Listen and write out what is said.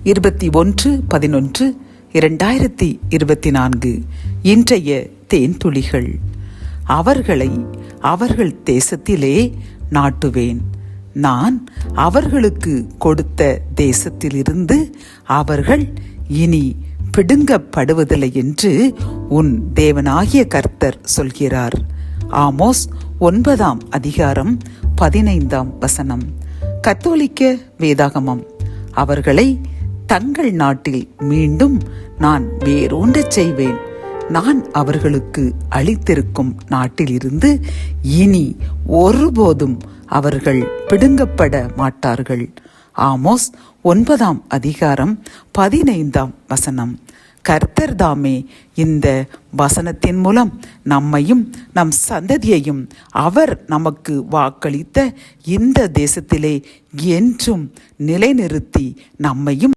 21/11/2024 இன்றைய தேன்துளிகள். அவர்களை அவர்கள் தேசத்திலே நாட்டுவேன். நான் அவர்களுக்கு கொடுத்த தேசத்திலிருந்து அவர்கள் இனி பிடுங்கப்படுவதில்லை என்று உன் தேவனாகிய கர்த்தர் சொல்கிறார். ஆமோஸ் 9:15. கத்தோலிக்க வேதாகமம். அவர்களை தங்கள் நாட்டில் மீண்டும் நான் வேரூன்றச் செய்வேன். நான் அவர்களுக்கு அளித்திருக்கும் நாட்டிலிருந்து இனி ஒருபோதும் அவர்கள் பிடுங்கப்பட மாட்டார்கள். ஆமோஸ் 9:15. கர்த்தர் தாமே இந்த வசனத்தின் மூலம் நம்மையும் நம் சந்ததியையும் அவர் நமக்கு வாக்களித்த இந்த தேசத்திலே என்றும் நிலைநிறுத்தி நம்மையும்